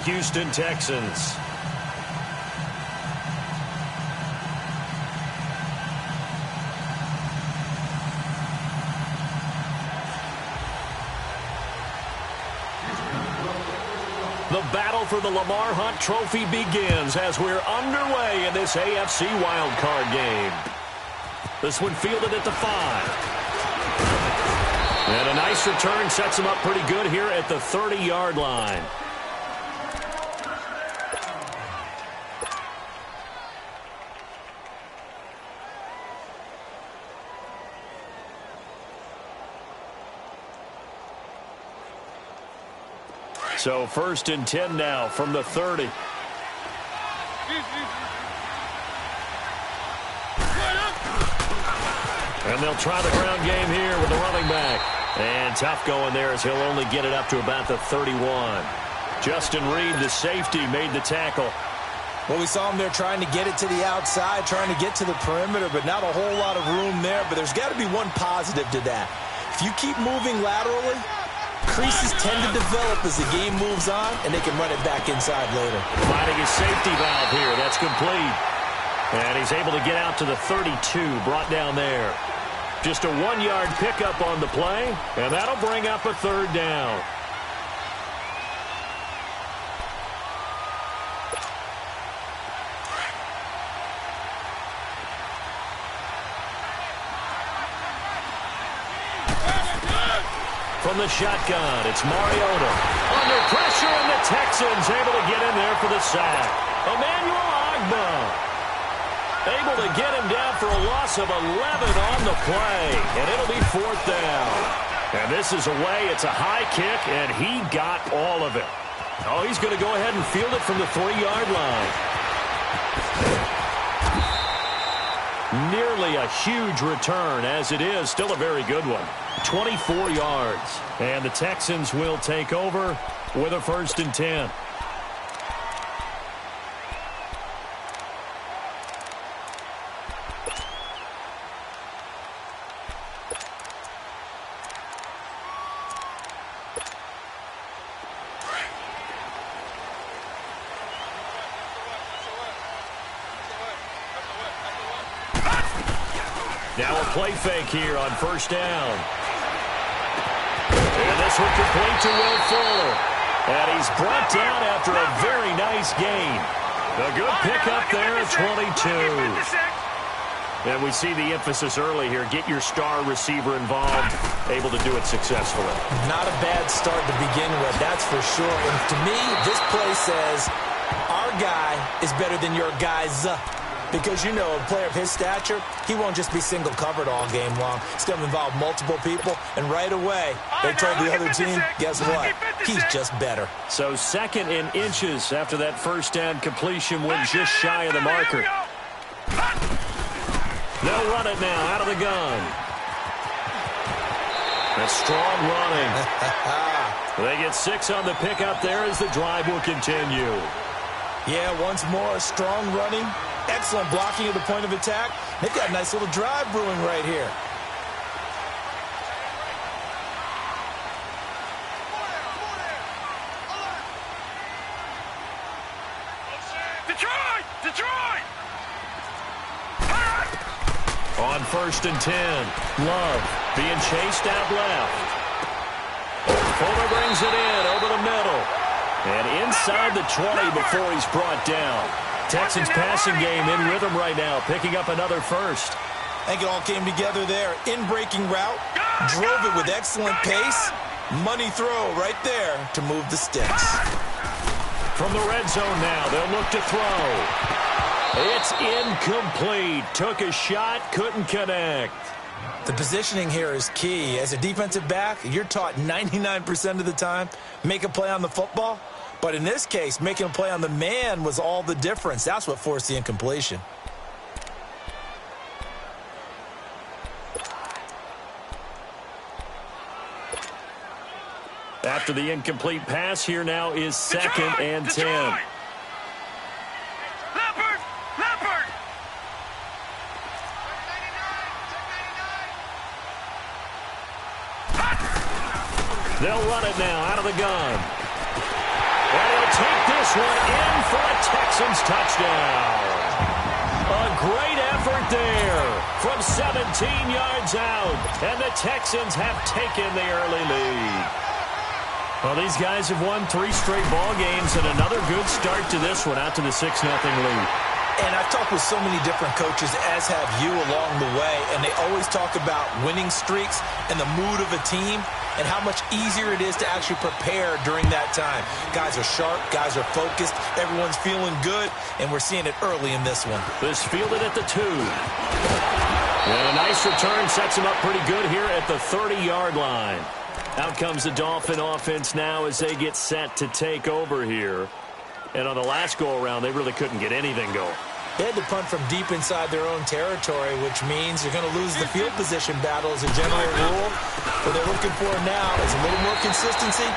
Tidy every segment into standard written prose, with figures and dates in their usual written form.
Houston Texans. The battle for the Lamar Hunt Trophy begins as we're underway in this AFC wildcard game. This one fielded at the 5. And a nice return sets him up pretty good here at the 30-yard line. So 1st and 10 now from the 30. And they'll try the ground game here with the running back. And tough going there as he'll only get it up to about the 31. Justin Reed, the safety, made the tackle. Well, we saw him there trying to get it to the outside, trying to get to the perimeter, but not a whole lot of room there. But there's got to be one positive to that. If you keep moving laterally, creases tend to develop as the game moves on, and they can run it back inside later. Finding his safety valve here. That's complete. And he's able to get out to the 32, brought down there. Just a 1-yard pickup on the play, and that'll bring up a 3rd down. From the shotgun, it's Mariota. Under pressure, and the Texans able to get in there for the sack. Emmanuel Ogbah able to get him down for a loss of 11 on the play, and it'll be 4th down. And this is away. It's a high kick, and he got all of it. Oh, he's going to go ahead and field it from the 3-yard line. Nearly a huge return, as it is. Still a very good one. 24 yards. And the Texans will take over with a 1st and 10. Now a play fake here on 1st down. And this one complete to Will Fuller. And he's brought down after a very nice gain. A good pickup there at 22. And we see the emphasis early here. Get your star receiver involved. Able to do it successfully. Not a bad start to begin with, that's for sure. And to me, this play says, our guy is better than your guy's. Because, you know, a player of his stature, he won't just be single covered all game long. It's going to involve multiple people. And right away, they told the other team, guess what? He's just better. So 2nd and inches after that 1st down completion went just shy of the marker. They'll run it now out of the gun. That's strong running. They get 6 on the pickup there as the drive will continue. Yeah, once more, strong running. Excellent blocking at the point of attack. They've got a nice little drive brewing right here. Detroit! On 1st and 10, Love being chased out left. Fuller brings it in over the middle. And inside the 20 before he's brought down. Texans passing game in rhythm right now, picking up another 1st. I think it all came together there. In-breaking route, drove it with excellent pace. Money throw right there to move the sticks. From the red zone now, they'll look to throw. It's incomplete. Took a shot, couldn't connect. The positioning here is key. As a defensive back, you're taught 99% of the time, make a play on the football. But in this case, making a play on the man was all the difference. That's what forced the incompletion. After the incomplete pass, here now is 2nd and 10. Leopard! They'll run it now out of the gun. And he'll take the this one in for a Texans touchdown. A great effort there from 17 yards out, and the Texans have taken the early lead. Well, these guys have won 3 straight ball games, and another good start to this one, out to the 6-0 lead. And I've talked with so many different coaches, as have you, along the way, and they always talk about winning streaks and the mood of a team and how much easier it is to actually prepare during that time. Guys are sharp, guys are focused, everyone's feeling good, and we're seeing it early in this one. This fielded at the 2. And a nice return sets him up pretty good here at the 30-yard line. Out comes the Dolphin offense now as they get set to take over here. And on the last go-around, they really couldn't get anything going. They had to punt from deep inside their own territory, which means you're going to lose the field position battle as a general rule. What they're looking for now is a little more consistency,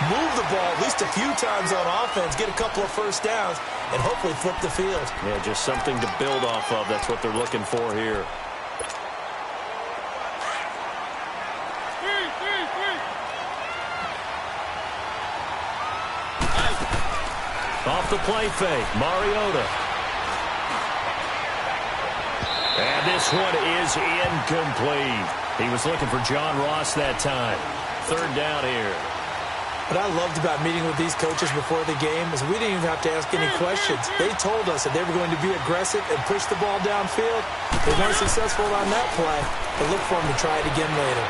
move the ball at least a few times on offense, get a couple of first downs, and hopefully flip the field. Yeah, just something to build off of. That's what they're looking for here. Off the play fake, Mariota. And this one is incomplete. He was looking for John Ross that time. 3rd down here. What I loved about meeting with these coaches before the game is we didn't even have to ask any questions. They told us that they were going to be aggressive and push the ball downfield. They weren't successful on that play, but look for them to try it again later.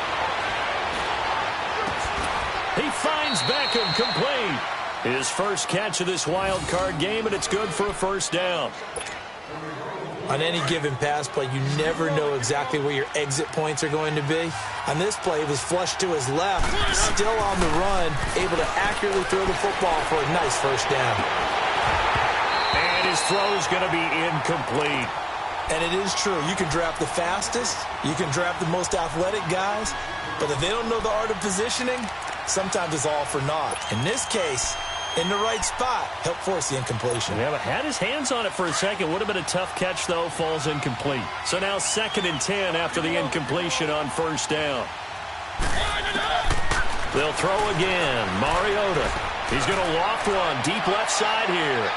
He finds Beckham complete. His first catch of this wild card game, and it's good for a 1st down. On any given pass play, you never know exactly where your exit points are going to be. On this play, he was flushed to his left, still on the run, able to accurately throw the football for a nice 1st down. And his throw's going to be incomplete. And it is true. You can draft the fastest, you can draft the most athletic guys, but if they don't know the art of positioning, sometimes it's all for naught. In this case, in the right spot, help force the incompletion. Yeah, but had his hands on it for a second. Would have been a tough catch, though. Falls incomplete. So now 2nd and 10 after the incompletion on 1st down. They'll throw again. Mariota. He's going to loft one deep left side here.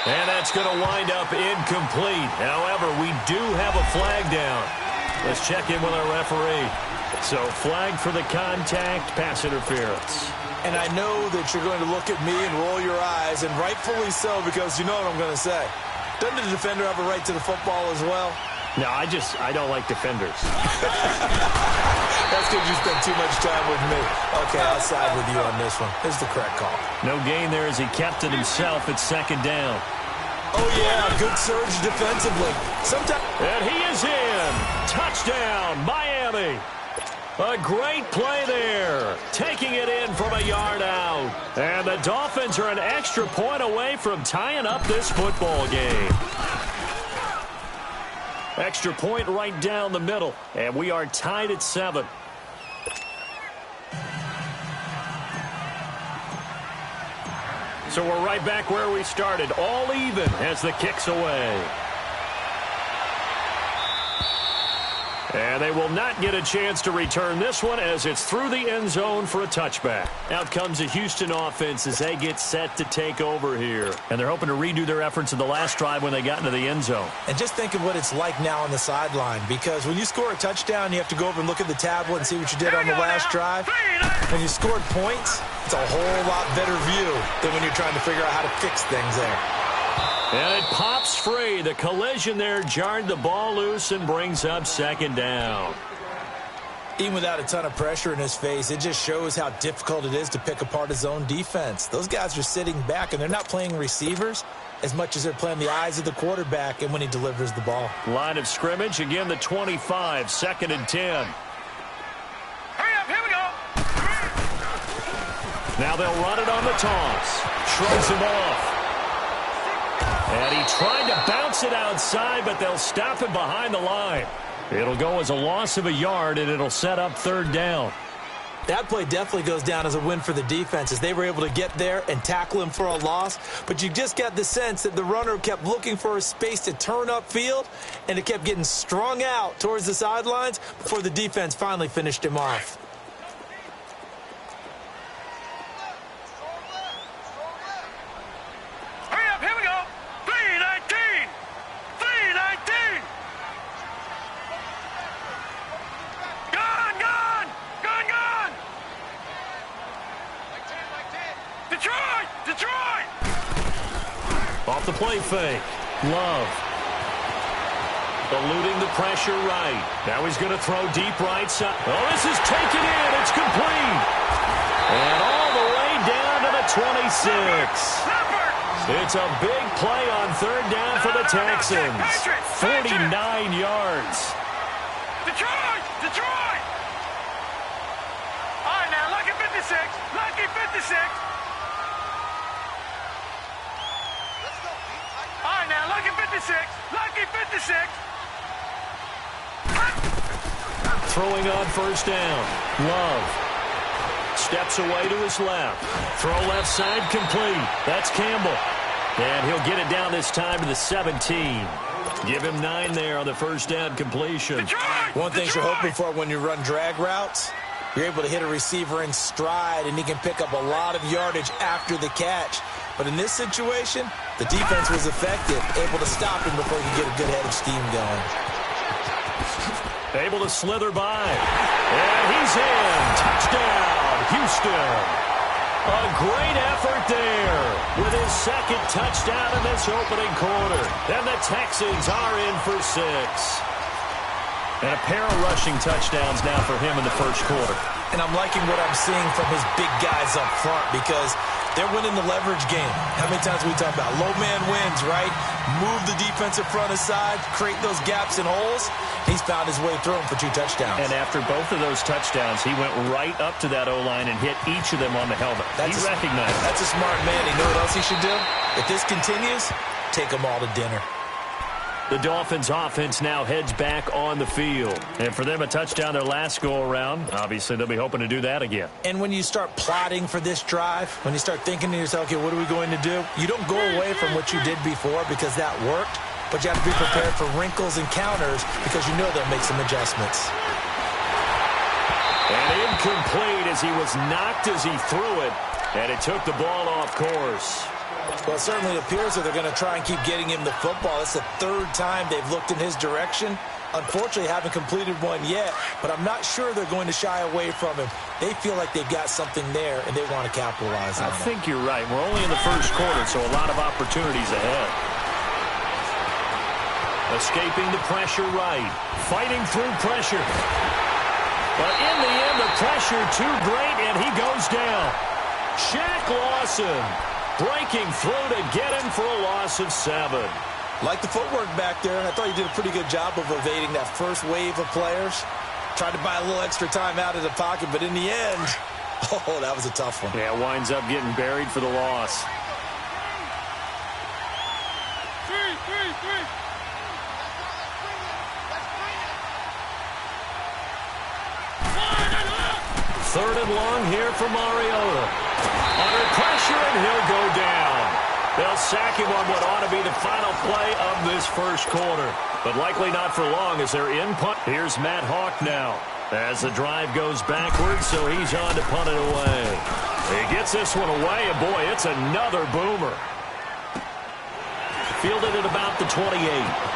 And that's going to wind up incomplete. However, we do have a flag down. Let's check in with our referee. So flag for the contact, pass interference. And I know that you're going to look at me and roll your eyes, and rightfully so, because you know what I'm going to say. Doesn't the defender have a right to the football as well? No, I don't like defenders. That's because you spent too much time with me. Okay, I'll side with you on this one. Here's the correct call. No gain there as he kept it himself at 2nd down. Oh, yeah, good surge defensively. And he is in. Touchdown, Miami. A great play there, taking it in from a yard out. And the Dolphins are an extra point away from tying up this football game. Extra point right down the middle, and we are tied at 7. So we're right back where we started, all even as the kick's away. And they will not get a chance to return this one as it's through the end zone for a touchback. Out comes the Houston offense as they get set to take over here. And they're hoping to redo their efforts in the last drive when they got into the end zone. And just think of what it's like now on the sideline, because when you score a touchdown, you have to go over and look at the tablet and see what you did on the last drive. When you scored points, it's a whole lot better view than when you're trying to figure out how to fix things there. And it pops free. The collision there jarred the ball loose and brings up 2nd down. Even without a ton of pressure in his face, it just shows how difficult it is to pick apart his own defense. Those guys are sitting back, and they're not playing receivers as much as they're playing the eyes of the quarterback and when he delivers the ball. Line of scrimmage, again the 25, 2nd and 10. Hurry up, here we go. Now they'll run it on the toss. Shrugs him off. And he tried to bounce it outside, but they'll stop him behind the line. It'll go as a loss of a yard, and it'll set up 3rd down. That play definitely goes down as a win for the defense as they were able to get there and tackle him for a loss. But you just got the sense that the runner kept looking for a space to turn upfield, and it kept getting strung out towards the sidelines before the defense finally finished him off. Off the play fake. Love. Eluding the pressure right. Now he's going to throw deep right side. Oh, this is taken in. It's complete. And all the way down to the 26. It's a big play on third down for the Texans. 49 yards. Detroit! Detroit! All right, now, lucky 56. Lucky 56. All right, now, lucky 56. Lucky 56. Throwing on first down. Love. Steps away to his left. Throw left side complete. That's Campbell. And he'll get it down this time to the 17. Give him 9 there on the first down completion. Detroit! One thing you're hoping for when you run drag routes, you're able to hit a receiver in stride, and he can pick up a lot of yardage after the catch. But in this situation, the defense was effective, able to stop him before he could get a good head of steam going. Able to slither by. And he's in. Touchdown, Houston. A great effort there with his second touchdown in this opening quarter. And the Texans are in for 6. And a pair of rushing touchdowns now for him in the first quarter. And I'm liking what I'm seeing from his big guys up front because they're winning the leverage game. How many times we talk about low man wins, right? Move the defensive front aside, create those gaps and holes. He's found his way through them for 2 touchdowns. And after both of those touchdowns, he went right up to that O-line and hit each of them on the helmet. He recognized it. That's a smart man. You know what else he should do? If this continues, take them all to dinner. The Dolphins offense now heads back on the field. And for them, a touchdown their last go-around. Obviously, they'll be hoping to do that again. And when you start plotting for this drive, when you start thinking to yourself, okay, what are we going to do? You don't go away from what you did before because that worked. But you have to be prepared for wrinkles and counters because you know they'll make some adjustments. And incomplete as he was knocked as he threw it. And it took the ball off course. Well, it certainly appears that they're going to try and keep getting him the football. It's the 3rd time they've looked in his direction. Unfortunately, haven't completed one yet, but I'm not sure they're going to shy away from him. They feel like they've got something there, and they want to capitalize on it. I think you're right. We're only in the first quarter, so a lot of opportunities ahead. Escaping the pressure right. Fighting through pressure. But in the end, the pressure too great, and he goes down. Shaq Lawson breaking through to get him for a loss of 7. Like the footwork back there, and I thought he did a pretty good job of evading that first wave of players. Tried to buy a little extra time out of the pocket, but in the end, oh, that was a tough one. Yeah, winds up getting buried for the loss. 3rd and long here for Mariota. Under pressure, and he'll go down. They'll sack him on what ought to be the final play of this first quarter. But likely not for long as they're in punt. Here's Matt Hawk now as the drive goes backwards, so he's on to punt it away. He gets this one away, and boy, it's another boomer. Fielded at about the 28.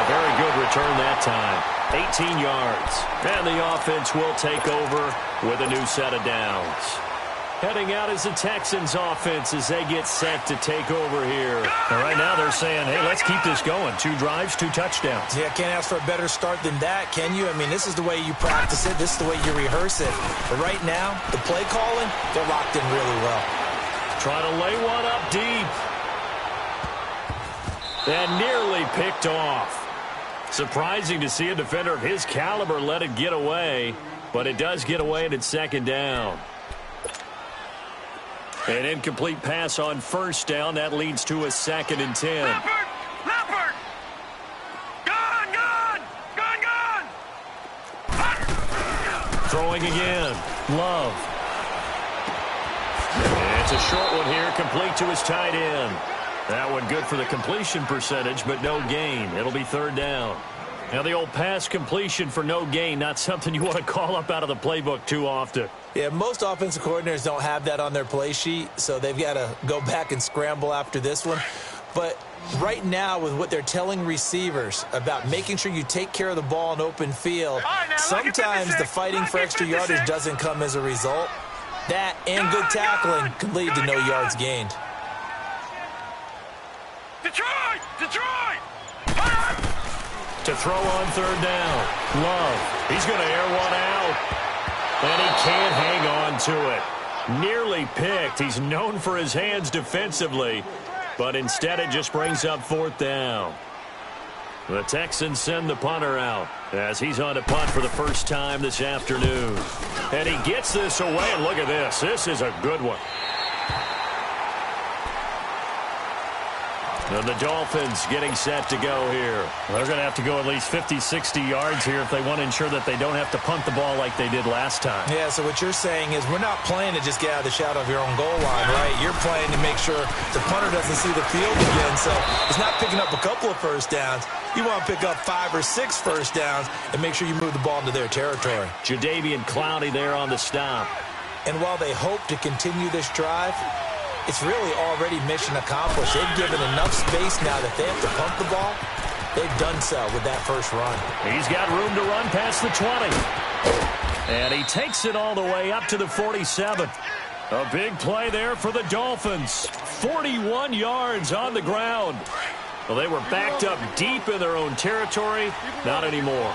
Very good return that time. 18 yards. And the offense will take over with a new set of downs. Heading out is the Texans offense as they get set to take over here. And right now they're saying, hey, let's keep this going. 2 drives, 2 touchdowns. Yeah, can't ask for a better start than that, can you? I mean, this is the way you practice it. This is the way you rehearse it. But right now, the play calling, they're locked in really well. Try to lay one up deep. And nearly picked off. Surprising to see a defender of his caliber let it get away, but it does get away and it's 2nd down. An incomplete pass on first down. That leads to a 2nd and 10. Leopard! Gone! Throwing again. Love. And it's a short one here, complete to his tight end. That one good for the completion percentage, but no gain. It'll be 3rd down. Now the old pass completion for no gain, not something you want to call up out of the playbook too often. Yeah, most offensive coordinators don't have that on their play sheet, so they've got to go back and scramble after this one. But right now, with what they're telling receivers about making sure you take care of the ball in open field, sometimes the fighting for extra yardage doesn't come as a result. That and good tackling could lead to no yards gained. Detroit! Detroit! To throw on third down. Love. He's going to air one out. And he can't hang on to it. Nearly picked. He's known for his hands defensively. But instead it just brings up fourth down. The Texans send the punter out as he's on to punt for the first time this afternoon. And he gets this away. And look at this. This is a good one. And the Dolphins getting set to go here. They're going to have to go at least 50, 60 yards here if they want to ensure that they don't have to punt the ball like they did last time. Yeah, so what you're saying is we're not playing to just get out of the shadow of your own goal line, right? You're playing to make sure the punter doesn't see the field again. So it's not picking up a couple of first downs. You want to pick up 5 or 6 first downs and make sure you move the ball into their territory. Jadeveon Clowney there on the stop. And while they hope to continue this drive, it's really already mission accomplished. They've given enough space now that they have to pump the ball. They've done so with that first run. He's got room to run past the 20. And he takes it all the way up to the 47. A big play there for the Dolphins. 41 yards on the ground. Well, they were backed up deep in their own territory. Not anymore.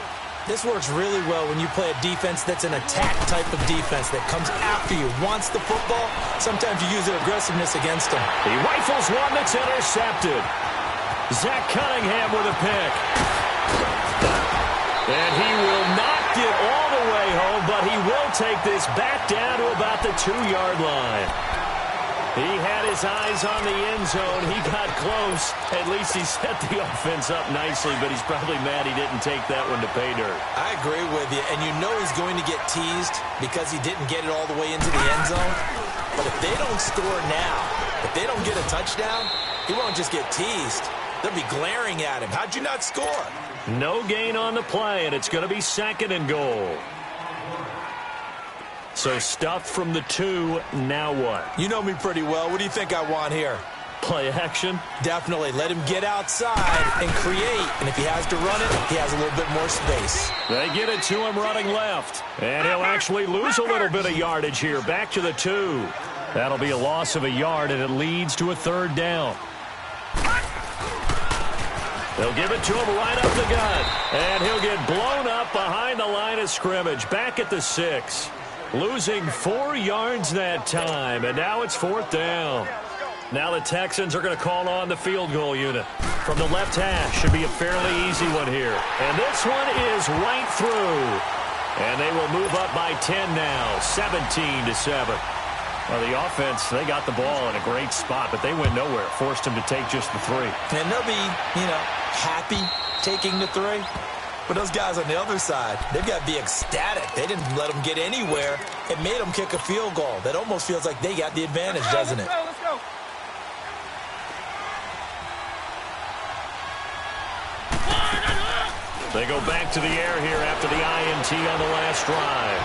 This works really well when you play a defense that's an attack type of defense that comes after you, wants the football. Sometimes you use their aggressiveness against them. He rifles one that's intercepted. Zach Cunningham with a pick. And he will not get all the way home, but he will take this back down to about the 2-yard line. He had his eyes on the end zone. He got close. At least he set the offense up nicely, but he's probably mad he didn't take that one to pay dirt. I agree with you, and you know he's going to get teased because he didn't get it all the way into the end zone. But if they don't score now, if they don't get a touchdown, he won't just get teased. They'll be glaring at him. How'd you not score? No gain on the play, and it's going to be 2nd and goal. So stuffed from the 2, now what? You know me pretty well. What do you think I want here? Play action? Definitely. Let him get outside and create. And if he has to run it, he has a little bit more space. They get it to him running left. And he'll actually lose a little bit of yardage here. Back to the 2. That'll be a loss of a yard, and it leads to a 3rd down. They'll give it to him right up the gut. And he'll get blown up behind the line of scrimmage. Back at the 6. Losing 4 yards that time, and now it's 4th down. Now the Texans are going to call on the field goal unit. From the left hash, should be a fairly easy one here. And this one is right through. And they will move up by 10 now, 17-7. Well, the offense, they got the ball in a great spot, but they went nowhere. Forced them to take just the 3. And they'll be, happy taking the 3. But those guys on the other side, they've got to be ecstatic. They didn't let them get anywhere. It made them kick a field goal. That almost feels like they got the advantage, doesn't it? Let's go. They go back to the air here after the INT on the last drive.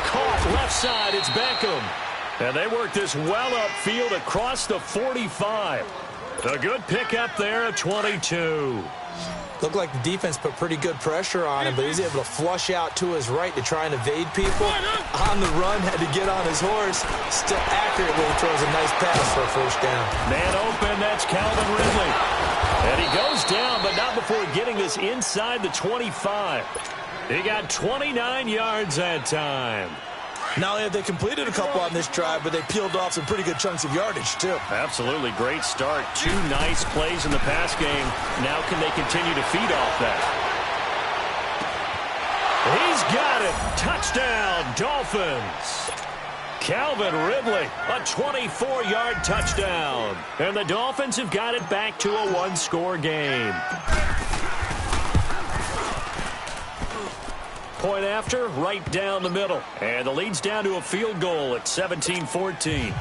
Caught left side, it's Beckham. And they work this well upfield across the 45. A good pickup there at 22. Looked like the defense put pretty good pressure on him, but he was able to flush out to his right to try and evade people. On the run, had to get on his horse. Still accurately throws a nice pass for a 1st down. Man open, that's Calvin Ridley. And he goes down, but not before getting this inside the 25. He got 29 yards that time. Not only have they completed a couple on this drive, but they peeled off some pretty good chunks of yardage, too. Absolutely. Great start. 2 nice plays in the pass game. Now can they continue to feed off that? He's got it. Touchdown, Dolphins. Calvin Ridley, a 24-yard touchdown. And the Dolphins have got it back to a 1-score game. Point after, right down the middle. And the lead's down to a field goal at 17-14.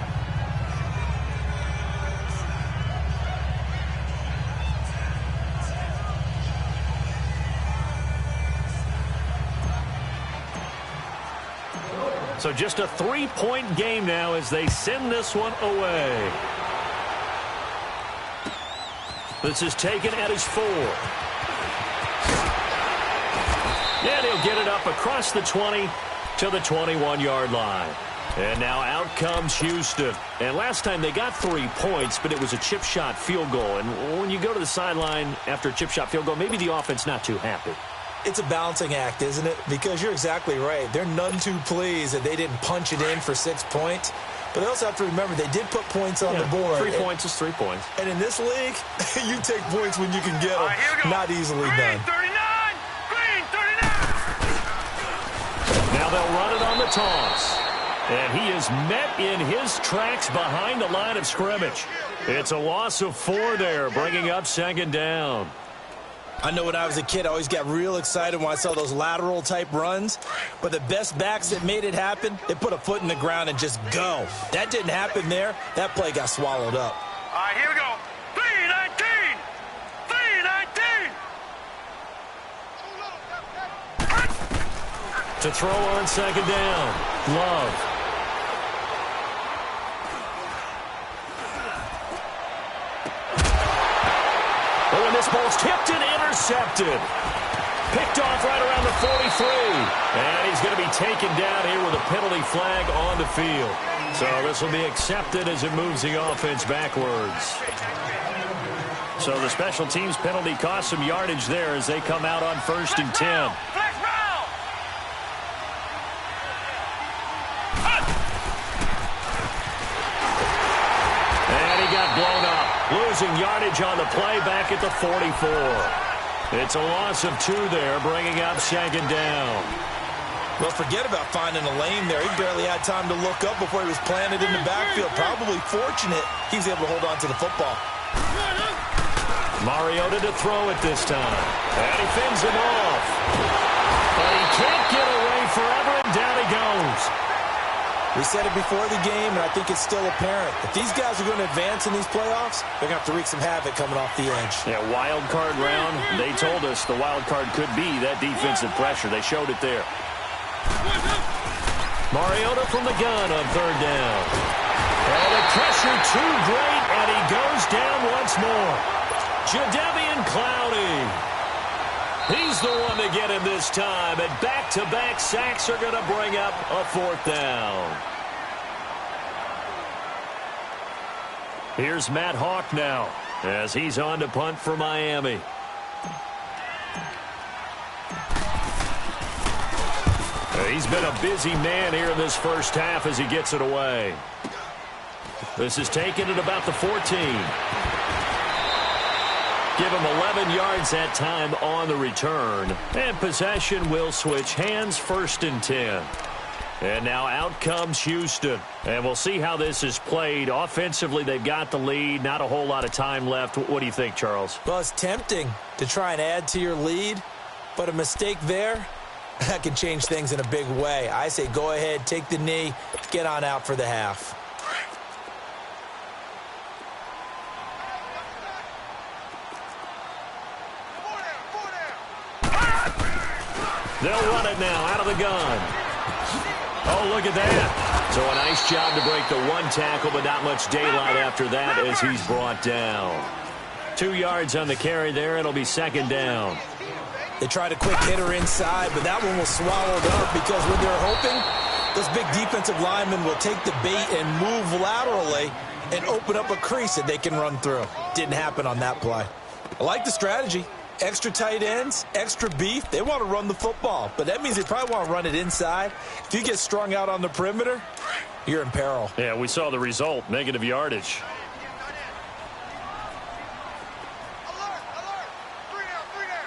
So just a 3-point game now as they send this one away. This is taken at his 4. And he'll get it up across the 20 to the 21-yard line. And now out comes Houston. And last time they got 3 points, but it was a chip shot field goal. And when you go to the sideline after a chip shot field goal, maybe the offense not too happy. It's a balancing act, isn't it? Because you're exactly right. They're none too pleased that they didn't punch it in for 6 points. But they also have to remember they did put points on the board. 3 points is 3 points. And in this league, you take points when you can get them. Not easily done. 39! Green, 39! Now they'll run it on the toss. And he is met in his tracks behind the line of scrimmage. It's a loss of 4 there, bringing up second down. I know when I was a kid, I always got real excited when I saw those lateral-type runs. But the best backs that made it happen, they put a foot in the ground and just go. That didn't happen there. That play got swallowed up. All right, here we go. 319! 319! To throw on second down, Love. Oh, and this ball's tipped and intercepted. Picked off right around the 43. And he's going to be taken down here with a penalty flag on the field. So this will be accepted as it moves the offense backwards. So the special teams penalty cost some yardage there as they come out on 1st and 10. Blown up, losing yardage on the play back at the 44. It's a loss of 2 there, bringing up second down. Well, forget about finding a lane there. He barely had time to look up before he was planted in the backfield. Probably fortunate he was able to hold on to the football. Mariota to throw it this time. And he fends him off. But he can't get away forever, and down he goes. We said it before the game, and I think it's still apparent. If these guys are going to advance in these playoffs, they're going to have to wreak some havoc coming off the edge. Yeah, wild card round. They told us the wild card could be that defensive pressure. They showed it there. Mariota from the gun on 3rd down. And the pressure too great, and he goes down once more. Jadeveon Clowney. He's the one to get him this time, and back-to-back sacks are going to bring up a 4th down. Here's Matt Hawk now as he's on to punt for Miami. He's been a busy man here in this first half as he gets it away. This is taken at about the 14. Give him 11 yards that time on the return. And possession will switch hands, 1st and 10. And now out comes Houston. And we'll see how this is played. Offensively, they've got the lead. Not a whole lot of time left. What do you think, Charles? Well, it's tempting to try and add to your lead. But a mistake there, that can change things in a big way. I say go ahead, take the knee, get on out for the half. They'll run it now out of the gun. Oh, look at that. So a nice job to break the 1 tackle, but not much daylight after that as he's brought down. 2 yards on the carry there. It'll be second down. They tried a quick hitter inside, but that one was swallowed up because when they're hoping, those big defensive linemen will take the bait and move laterally and open up a crease that they can run through. Didn't happen on that play. I like the strategy. Extra tight ends, extra beef. They want to run the football, but that means they probably want to run it inside. If you get strung out on the perimeter, you're in peril. Yeah, we saw the result, negative yardage. Alert! 3 down!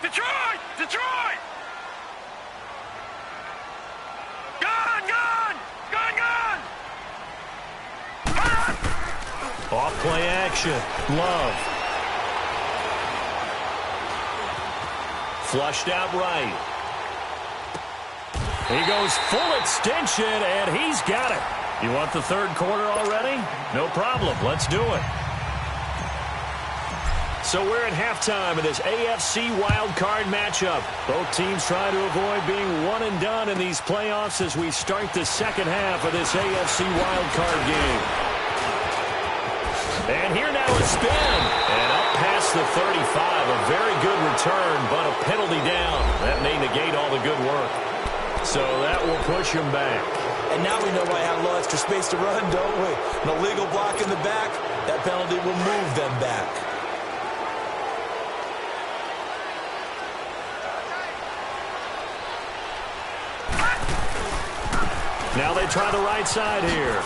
Detroit! Detroit! Gun! Off play action. Love. Flushed out right. He goes full extension, and he's got it. You want the 3rd quarter already? No problem. Let's do it. So we're at halftime in this AFC wildcard matchup. Both teams trying to avoid being one and done in these playoffs as we start the second half of this AFC wildcard game. And here now is spin. And up past the 35. A very good return, but a penalty down. That may negate all the good work. So that will push him back. And now we know why I have a little extra space to run, don't we? An illegal block in the back. That penalty will move them back. Now they try the right side here.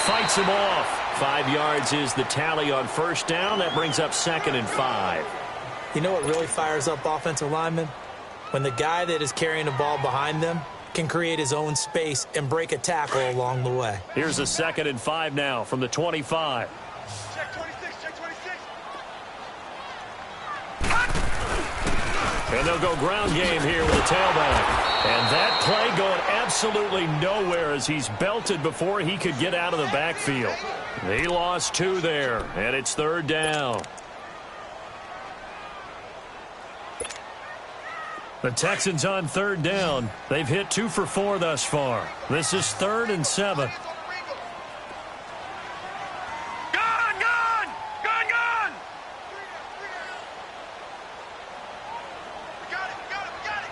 Fights him off. 5 yards is the tally on first down. That brings up 2nd and 5. You know what really fires up offensive linemen? When the guy that is carrying the ball behind them can create his own space and break a tackle along the way. Here's a 2nd and 5 now from the 25. Check 26, check 26. And they'll go ground game here with a tailback. And that play going absolutely nowhere as he's belted before he could get out of the backfield. He lost 2 there, and it's 3rd down. The Texans on 3rd down. They've hit 2 for 4 thus far. This is 3rd and 7. Gun, gun! Gun, gun! We got it, we got it, we got it!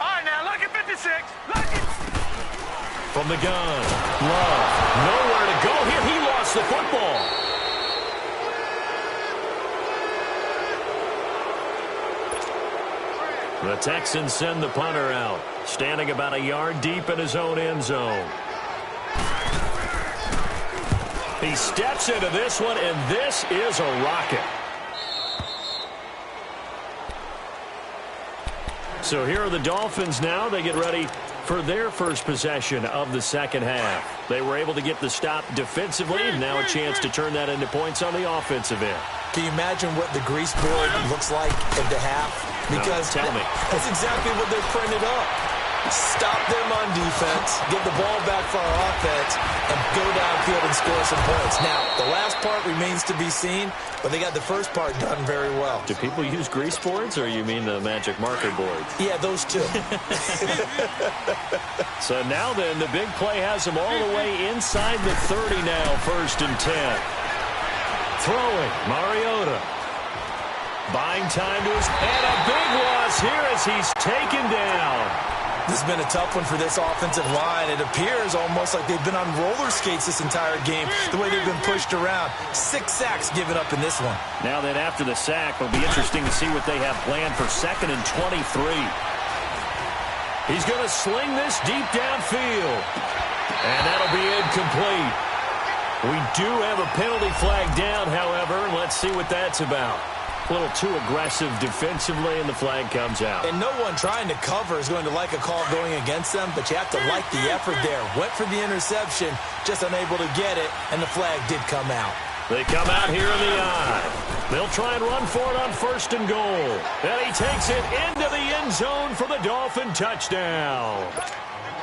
All right, now, look at 56. Look it! From the gun, Love. Nowhere to go here. He lost the football. The Texans send the punter out, standing about a yard deep in his own end zone. He steps into this one, and this is a rocket. So here are the Dolphins now. They get ready for their first possession of the second half. They were able to get the stop defensively, and now a chance to turn that into points on the offensive end. Can you imagine what the grease board looks like at the half? Because no, tell me. That's exactly what they're printed up. Stop them on defense, get the ball back for our offense, and go downfield and score some points. Now, the last part remains to be seen, but they got the first part done very well. Do people use grease boards, or you mean the magic marker boards? Yeah, those two. So now then, the big play has them all the way inside the 30 now, 1st and 10. Throwing, Mariota. Buying time to his, and a big loss here as he's taken down. This has been a tough one for this offensive line. It appears almost like they've been on roller skates this entire game, the way they've been pushed around. 6 sacks given up in this one. Now then, after the sack, it'll be interesting to see what they have planned for 2nd and 23. He's going to sling this deep downfield, and that'll be incomplete. We do have a penalty flag down, however, and let's see what that's about. A little too aggressive defensively, and the flag comes out. And no one trying to cover is going to like a call going against them, but you have to like the effort there. Went for the interception, just unable to get it, and the flag did come out. They come out here in the eye. They'll try and run for it on 1st and goal. And he takes it into the end zone for the Dolphin touchdown.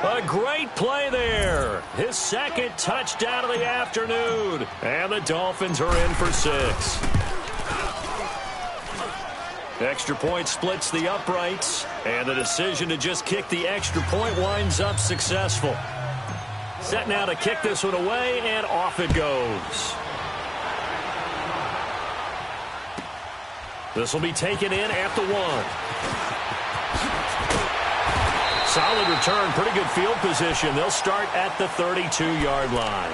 A great play there. His 2nd touchdown of the afternoon. And the Dolphins are in for 6. Extra point splits the uprights, and the decision to just kick the extra point winds up successful. Set now to kick this one away, and off it goes. This will be taken in at the 1. Solid return, pretty good field position. They'll start at the 32-yard line.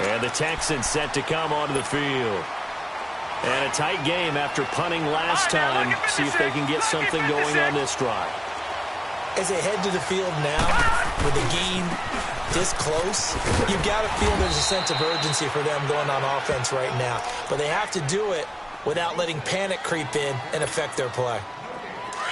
And the Texans set to come onto the field. And a tight game after punting last time. See if they can get something going on this drive. As they head to the field now, with the game this close, you've got to feel there's a sense of urgency for them going on offense right now. But they have to do it without letting panic creep in and affect their play.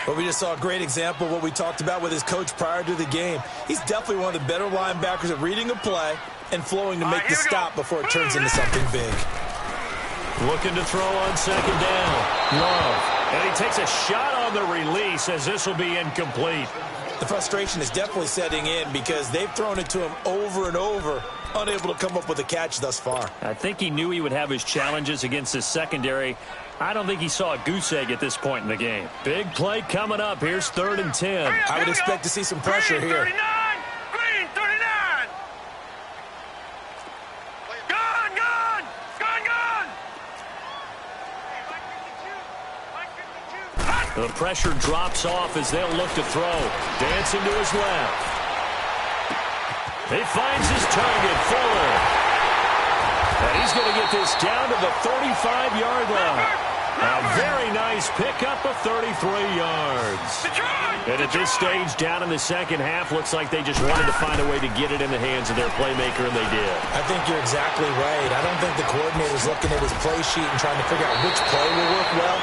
Well, we just saw a great example of what we talked about with his coach prior to the game. He's definitely one of the better linebackers at reading a play and flowing to make the stop before it turns into something big. Looking to throw on 2nd down. Love. And he takes a shot on the release as this will be incomplete. The frustration is definitely setting in because they've thrown it to him over and over, unable to come up with a catch thus far. I think he knew he would have his challenges against his secondary. I don't think he saw a goose egg at this point in the game. Big play coming up. Here's 3rd and 10. I would expect to see some pressure here. 39! Green, 39! Gun, gun! Gun, gun! Mike 52! Mike 52! The pressure drops off as they'll look to throw. Dancing to his left. He finds his target, Fuller. And he's going to get this down to the 35-yard line. A very nice pickup of 33 yards. And at this stage, down in the second half, looks like they just wanted to find a way to get it in the hands of their playmaker, and they did. I think you're exactly right. I don't think the coordinator's looking at his play sheet and trying to figure out which play will work well.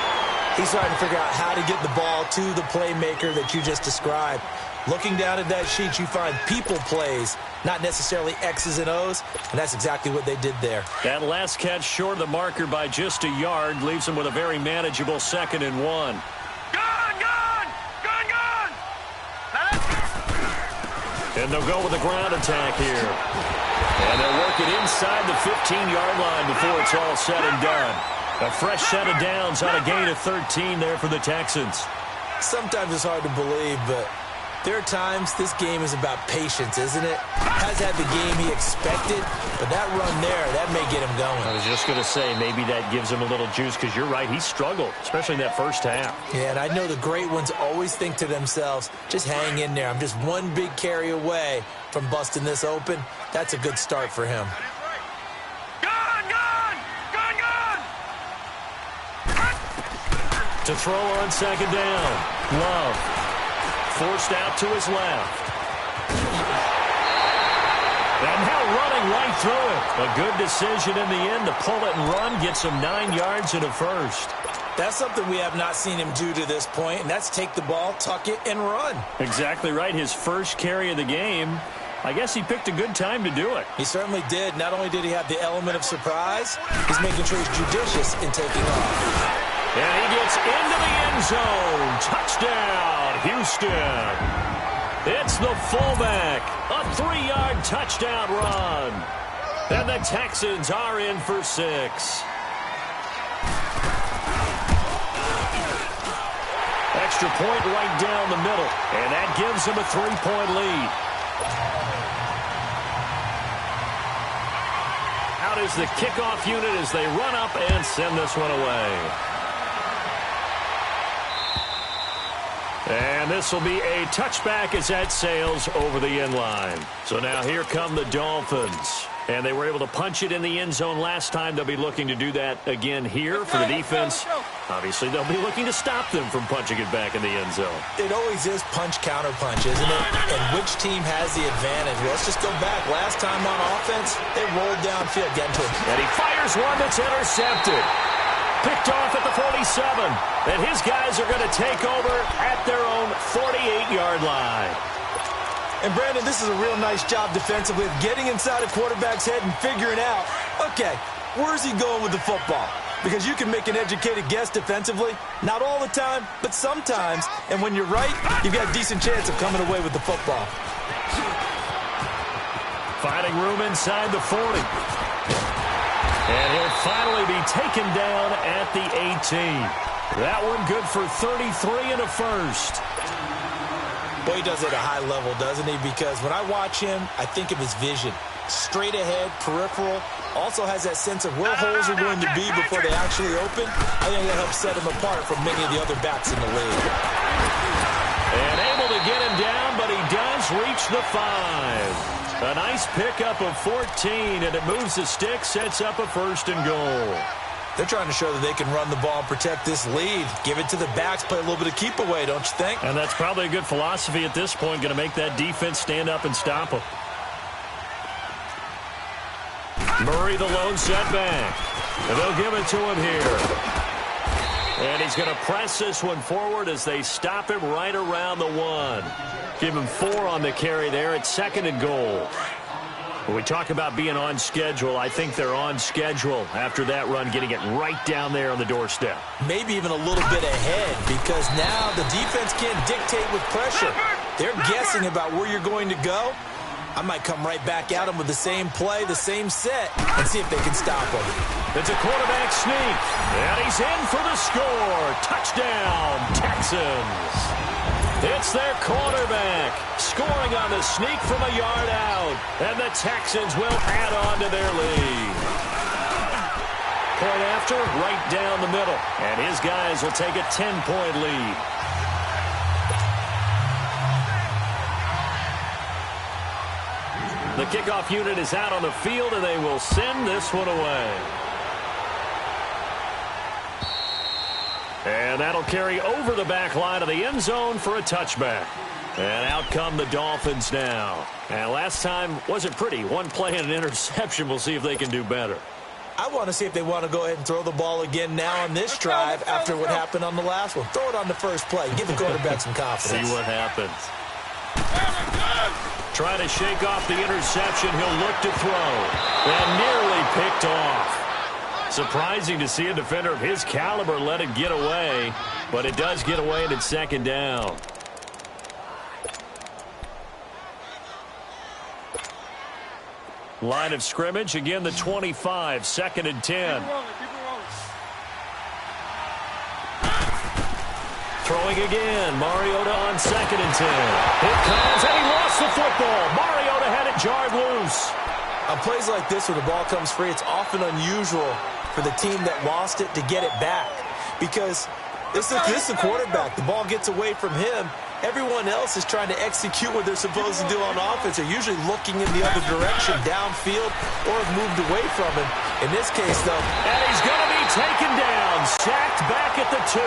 He's trying to figure out how to get the ball to the playmaker that you just described. Looking down at that sheet, you find people plays, not necessarily X's and O's, and that's exactly what they did there. That last catch short of the marker by just a yard leaves them with a very manageable 2nd and 1. And they'll go with a ground attack here. And they'll work it inside the 15-yard line before it's all said and done. A fresh set of downs on a gain of 13 there for the Texans. Sometimes it's hard to believe, but there are times this game is about patience, isn't it? Has had the game he expected, but that run there, that may get him going. I was just going to say, maybe that gives him a little juice, because you're right, he struggled, especially in that first half. Yeah, and I know the great ones always think to themselves, just hang in there. I'm just one big carry away from busting this open. That's a good start for him. To throw on 2nd down. Love. Forced out to his left. And now running right through it. A good decision in the end to pull it and run. Gets him 9 yards and a first. That's something we have not seen him do to this point, and that's take the ball, tuck it, and run. Exactly right. His first carry of the game. I guess he picked a good time to do it. He certainly did. Not only did he have the element of surprise, he's making sure he's judicious in taking off. And he gets into the end zone. Touchdown, Houston. It's the fullback. A 3-yard touchdown run. And the Texans are in for 6. Extra point right down the middle. And that gives them a 3-point lead. Out is the kickoff unit as they run up and send this one away. And this will be a touchback as that sails over the end line. So now here come the Dolphins. And they were able to punch it in the end zone last time. They'll be looking to do that again here for the defense. Obviously, they'll be looking to stop them from punching it back in the end zone. It always is punch-counter-punch, isn't it? And which team has the advantage? Well, let's just go back. Last time on offense, they rolled downfield, getting to him. And he fires one that's intercepted. Picked off at the 47. And his guys are going to take over at their own 48-yard line. And, Brandon, this is a real nice job defensively of getting inside a quarterback's head and figuring out, okay, where's he going with the football? Because you can make an educated guess defensively. Not all the time, but sometimes. And when you're right, you've got a decent chance of coming away with the football. Finding room inside the 40. And he'll finally be taken down at the 18. That one good for 33 and a first. Boy, he does it at a high level, doesn't he? Because when I watch him, I think of his vision. Straight ahead, peripheral. Also has that sense of where holes are going to be before they actually open. I think that helps set him apart from many of the other backs in the league. And able to get him down, but he does reach the 5. A nice pickup of 14, and it moves the stick, sets up a 1st and goal. They're trying to show that they can run the ball and protect this lead. Give it to the backs, play a little bit of keep away, don't you think? And that's probably a good philosophy at this point, going to make that defense stand up and stop them. Murray the lone setback. And they'll give it to him here. And he's going to press this one forward as they stop him right around the 1. Give him 4 on the carry there at 2nd and goal. When we talk about being on schedule, I think they're on schedule after that run, getting it right down there on the doorstep. Maybe even a little bit ahead, because now the defense can't dictate with pressure. They're guessing about where you're going to go. I might come right back at them with the same play, the same set, and see if they can stop them. It's a quarterback sneak, and he's in for the score. Touchdown, Texans. It's their quarterback scoring on the sneak from a yard out. And the Texans will add on to their lead. Point after, right down the middle. And his guys will take a 10-point lead. The kickoff unit is out on the field, and they will send this one away. And that'll carry over the back line of the end zone for a touchback. And out come the Dolphins now. And last time wasn't pretty. One play and an interception. We'll see if they can do better. I want to see if they want to go ahead and throw the ball again now on this drive after what happened on the last one. Throw it on the first play. Give the quarterback some confidence. See what happens. Trying to shake off the interception. He'll look to throw. And nearly picked off. Surprising to see a defender of his caliber let it get away. But it does get away, and it's second down. Line of scrimmage, again the 25, 2nd and 10. Throwing again, Mariota on 2nd and 10. It comes, and he lost the football. Mariota had it jarred loose. On plays like this where the ball comes free, it's often unusual for the team that lost it to get it back. Because this is the quarterback. The ball gets away from him. Everyone else is trying to execute what they're supposed to do on offense. They're usually looking in the other direction, downfield, or have moved away from him. In this case, though. And he's going to be taken down. Sacked back at the 2.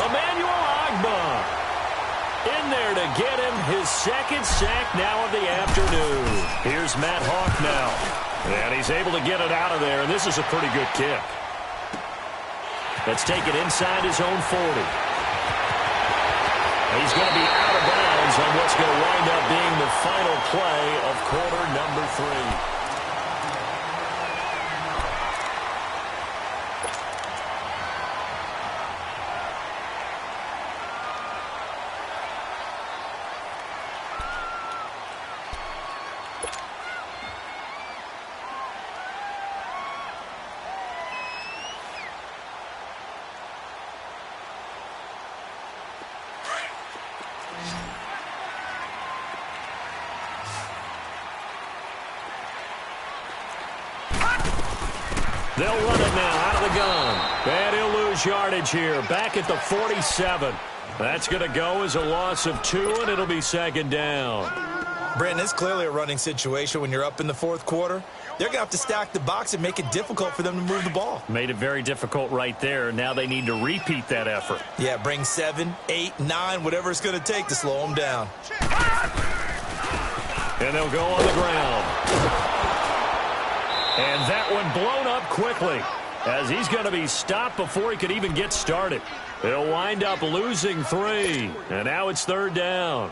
Emmanuel Ogbah in there to get him his second sack now of the afternoon. Here's Matt Hawk now. And he's able to get it out of there, and this is a pretty good kick. Let's take it inside his own 40. He's going to be out of bounds on what's going to wind up being the final play of quarter number 3. They'll run it now out of the gun. And he'll lose yardage here. Back at the 47. That's going to go as a loss of 2, and it'll be second down. Brandon, it's clearly a running situation when you're up in the fourth quarter. They're going to have to stack the box and make it difficult for them to move the ball. Made it very difficult right there. Now they need to repeat that effort. Yeah, bring 7, 8, 9, whatever it's going to take to slow them down. And they'll go on the ground. And that one blown up quickly as he's going to be stopped before he could even get started. He'll wind up losing 3. And now it's third down.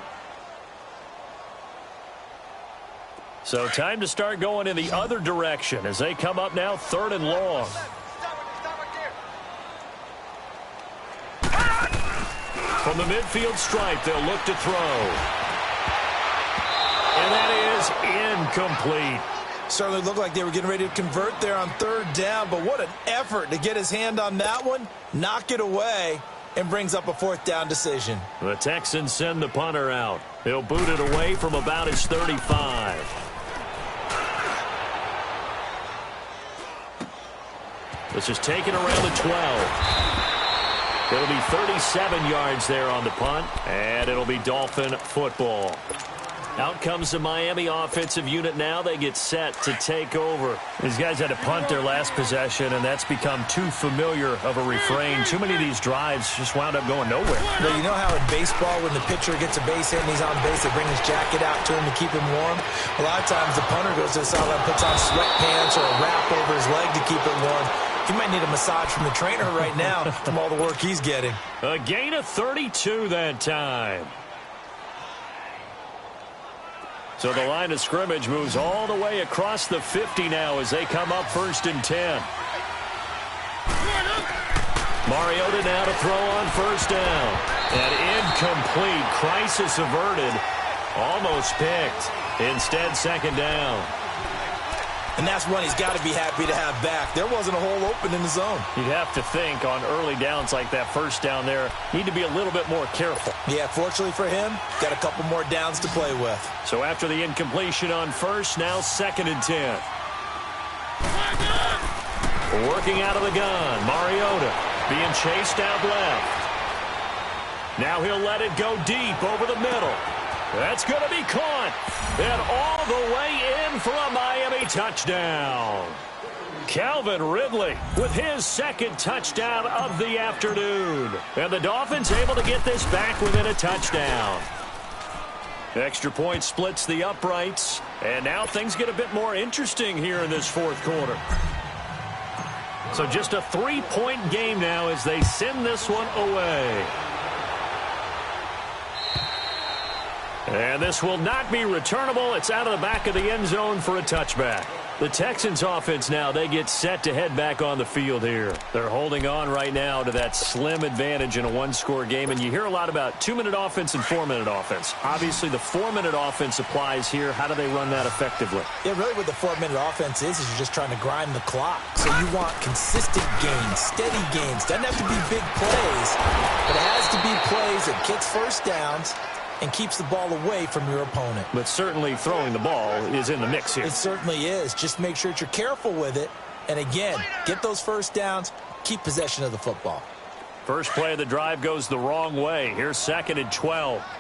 So time to start going in the other direction as they come up now 3rd and long. From the midfield stripe, they'll look to throw. And that is incomplete. Certainly looked like they were getting ready to convert there on 3rd down, but what an effort to get his hand on that one, knock it away, and brings up a 4th down decision. The Texans send the punter out. He'll boot it away from about his 35. This is taken around the 12. It'll be 37 yards there on the punt, and it'll be Dolphin football. Out comes the Miami offensive unit now. They get set to take over. These guys had to punt their last possession, and that's become too familiar of a refrain. Too many of these drives just wound up going nowhere. Well, you know how in baseball when the pitcher gets a base hit and he's on base, they bring his jacket out to him to keep him warm? A lot of times the punter goes to the sideline, puts on sweatpants or a wrap over his leg to keep it warm. He might need a massage from the trainer right now from all the work he's getting. A gain of 32 that time. So the line of scrimmage moves all the way across the 50 now as they come up 1st and 10. Mariota now to throw on 1st down. An incomplete, crisis averted, almost picked. Instead, 2nd down. And that's one he's got to be happy to have back. There wasn't a hole open in the zone. You'd have to think on early downs like that 1st down there, need to be a little bit more careful. Yeah, fortunately for him, got a couple more downs to play with. So after the incompletion on 1st, now 2nd and 10. Working out of the gun, Mariota being chased out left. Now he'll let it go deep over the middle. That's going to be caught. And all the way in for a Miami touchdown. Calvin Ridley with his second touchdown of the afternoon. And the Dolphins able to get this back within a touchdown. Extra point splits the uprights. And now things get a bit more interesting here in this fourth quarter. So just a 3-point game now as they send this one away. And this will not be returnable. It's out of the back of the end zone for a touchback. The Texans offense now, they get set to head back on the field here. They're holding on right now to that slim advantage in a one-score game. And you hear a lot about 2-minute offense and 4-minute offense. Obviously, the 4-minute offense applies here. How do they run that effectively? Yeah, really what the 4-minute offense is you're just trying to grind the clock. So you want consistent gains, steady gains. Doesn't have to be big plays, but it has to be plays that gets first downs and keeps the ball away from your opponent. But certainly throwing the ball is in the mix here. It certainly is. Just make sure that you're careful with it. And again, get those first downs, keep possession of the football. First play of the drive goes the wrong way. Here's 2nd and 12. Hey,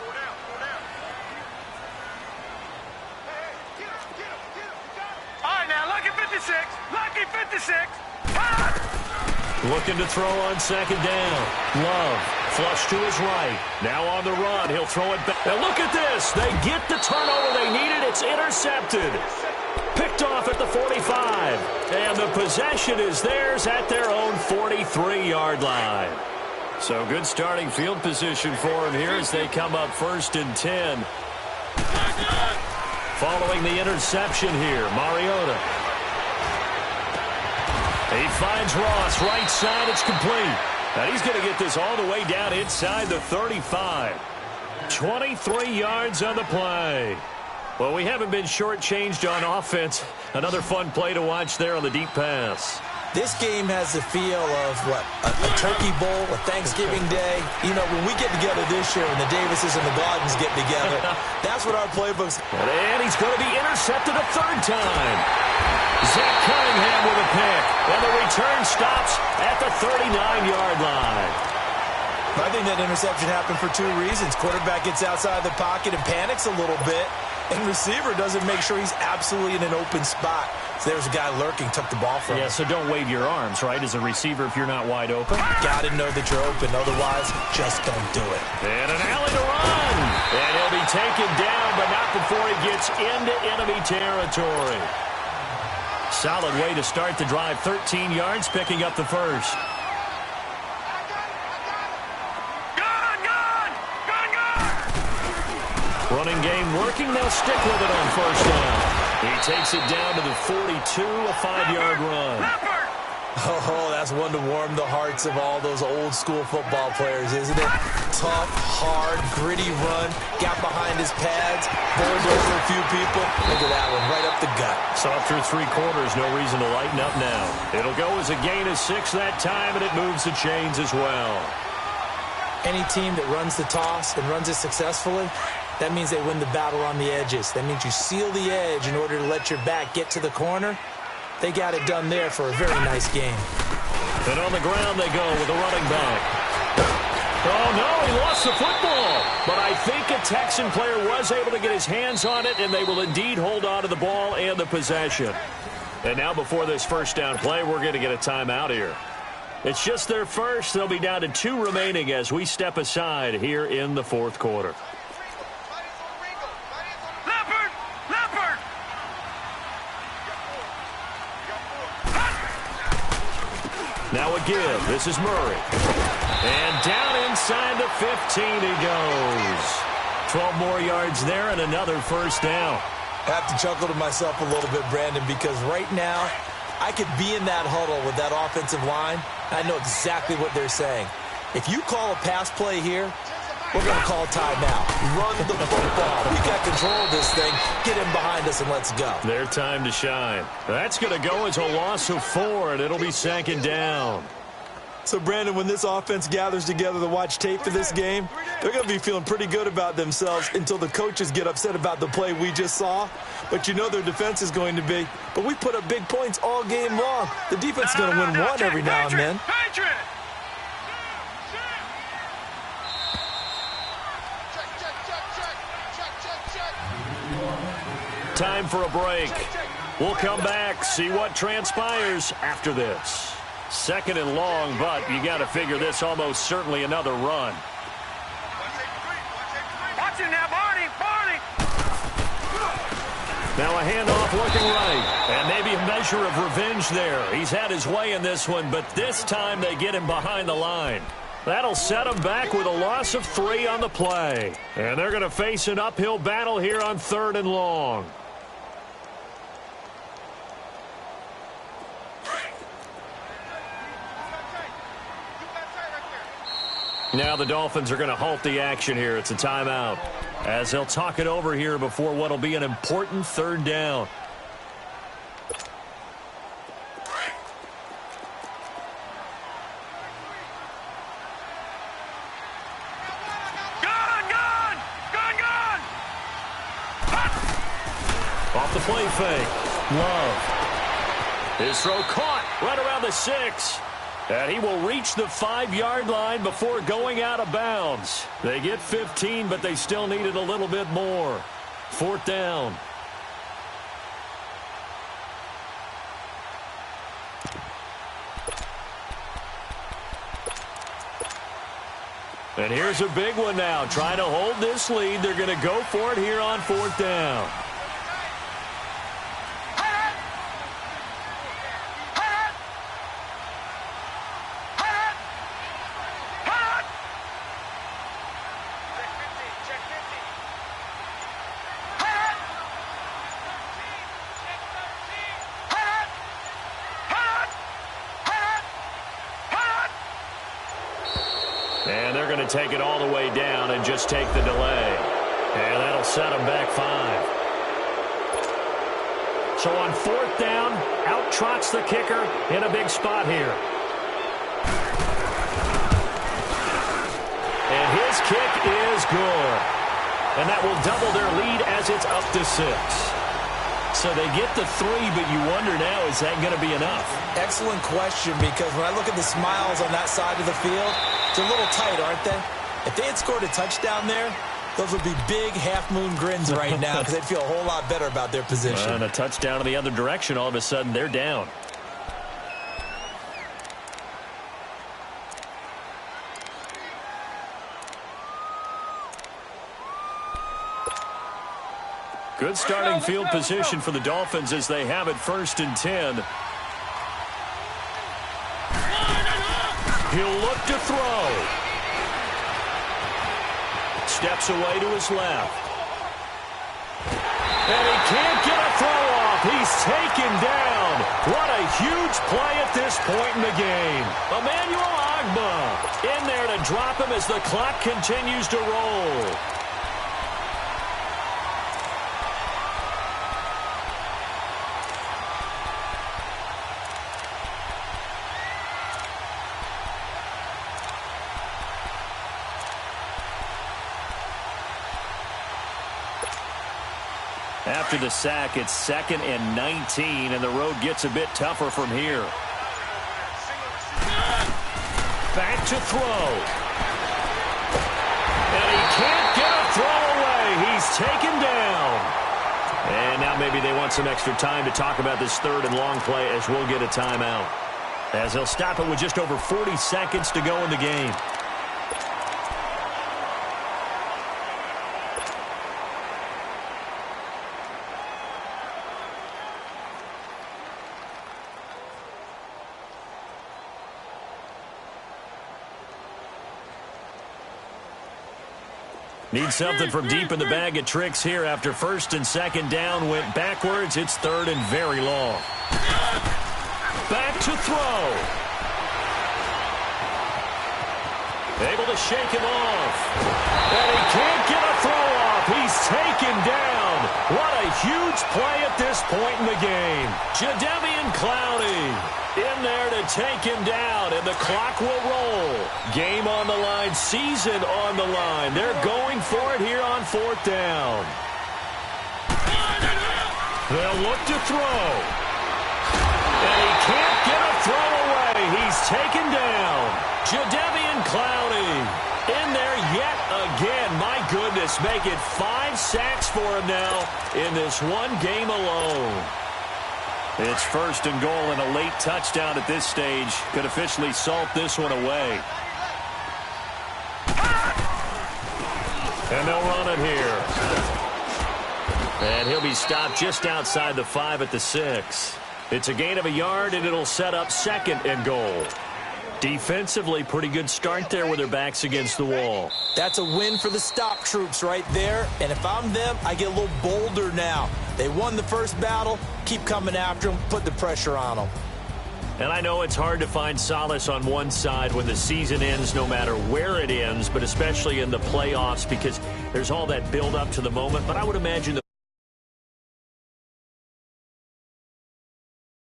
go down, go down. Hey, get him. All right, now, lucky 56. Lucky 56. Ah! Looking to throw on 2nd down. Love, flush to his right. Now on the run, he'll throw it back. Now look at this. They get the turnover they needed. It's intercepted. Picked off at the 45. And the possession is theirs at their own 43-yard line. So good starting field position for him here as they come up 1st and 10. Following the interception here, Mariota. He finds Ross, right side, it's complete. And he's going to get this all the way down inside the 35. 23 yards on the play. Well, we haven't been shortchanged on offense. Another fun play to watch there on the deep pass. This game has the feel of, a turkey bowl, a Thanksgiving day. You know, when we get together this year and the Davises and the Gardens get together, that's what our playbooks. And he's going to be intercepted a 3rd time. Zach Cunningham with a pick. And the return stops at the 39-yard line. I think that interception happened for 2 reasons. Quarterback gets outside the pocket and panics a little bit. And receiver doesn't make sure he's absolutely in an open spot. So there's a guy lurking, took the ball from him. Yeah, so don't wave your arms, right, as a receiver if you're not wide open. Got to know that you're open. Otherwise, just don't do it. And an alley to run. And he'll be taken down, but not before he gets into enemy territory. Solid way to start the drive. 13 yards, picking up the first. Running game working. They'll stick with it on 1st down. He takes it down to the 42, a 5-yard run. Oh, that's one to warm the hearts of all those old-school football players, isn't it? Tough, hard, gritty run. Got behind his pads, bowled over a few people. Look at that one, right up the gut. So after 3 quarters, no reason to lighten up now. It'll go as a gain of 6 that time, and it moves the chains as well. Any team that runs the toss and runs it successfully, that means they win the battle on the edges. That means you seal the edge in order to let your back get to the corner. They got it done there for a very nice game. And on the ground they go with a running back. Oh, no, he lost the football. But I think a Texan player was able to get his hands on it, and they will indeed hold on to the ball and the possession. And now before this 1st down play, we're going to get a timeout here. It's just their first. They'll be down to 2 remaining as we step aside here in the 4th quarter. Now a give. This is Murray. And down inside the 15 he goes. 12 more yards there and another 1st down. I have to chuckle to myself a little bit, Brandon, because right now I could be in that huddle with that offensive line. I know exactly what they're saying. If you call a pass play here, we're going to call timeout. Run the football. We got control of this thing. Get him behind us and let's go. Their time to shine. That's going to go as a loss of 4, and it'll be 2nd down. So, Brandon, when this offense gathers together to watch tape for this game, they're going to be feeling pretty good about themselves until the coaches get upset about the play we just saw. But you know their defense is going to be. But we put up big points all game long. The defense is going to win one every now and then. Time for a break. We'll come back, see what transpires after this. 2nd and long, but you got to figure this almost certainly another run. Watch it now, Barney! Barney! Now a handoff looking right. And maybe a measure of revenge there. He's had his way in this one, but this time they get him behind the line. That'll set him back with a loss of 3 on the play. And they're going to face an uphill battle here on 3rd and long. Now the Dolphins are going to halt the action here. It's a timeout as they'll talk it over here before what will be an important 3rd down. Off the play fake. Love. His throw caught right around the 6. And he will reach the 5-yard line before going out of bounds. They get 15, but they still needed a little bit more. 4th down. And here's a big one now. Trying to hold this lead. They're going to go for it here on 4th down. And they're going to take it all the way down and just take the delay. And that'll set them back 5. So on 4th down, out trots the kicker in a big spot here. And his kick is good. And that will double their lead as it's up to 6. So they get the 3, but you wonder now, is that going to be enough? Excellent question, because when I look at the smiles on that side of the field, they're a little tight, aren't they? If they had scored a touchdown there, those would be big half-moon grins right now because they'd feel a whole lot better about their position. And a touchdown in the other direction, all of a sudden they're down. Good starting field position for the Dolphins as they have it 1st and 10. He'll look to throw. Steps away to his left. And he can't get a throw off. He's taken down. What a huge play at this point in the game. Emmanuel Ogbah in there to drop him as the clock continues to roll. After the sack, it's 2nd and 19, and the road gets a bit tougher from here. Back to throw. And he can't get a throw away. He's taken down. And now maybe they want some extra time to talk about this 3rd and long play as we'll get a timeout. As they'll stop it with just over 40 seconds to go in the game. Need something from deep in the bag of tricks here after 1st and 2nd down. Went backwards. It's 3rd and very long. Back to throw. Able to shake him off. And he can't get a throw off. He's taken down. What a huge play at this point in the game. Jadeveon Clowney in there to take him down, and the clock will roll. Game on the line, season on the line. They're going for it here on 4th down. They'll look to throw. And he can't get a throw away. He's taken down. Jadeveon Clowney in there yet again. My goodness, make it 5 sacks for him now in this one game alone. It's 1st and goal, and a late touchdown at this stage could officially salt this one away. And they'll run it here. And he'll be stopped just outside the 5 at the 6. It's a gain of a yard, and it'll set up 2nd and goal. Defensively, pretty good start there with their backs against the wall. That's a win for the stop troops right there. And if I'm them, I get a little bolder now. They won the first battle. Keep coming after them. Put the pressure on them. And I know it's hard to find solace on one side when the season ends, no matter where it ends, but especially in the playoffs, because there's all that build up to the moment. But I would imagine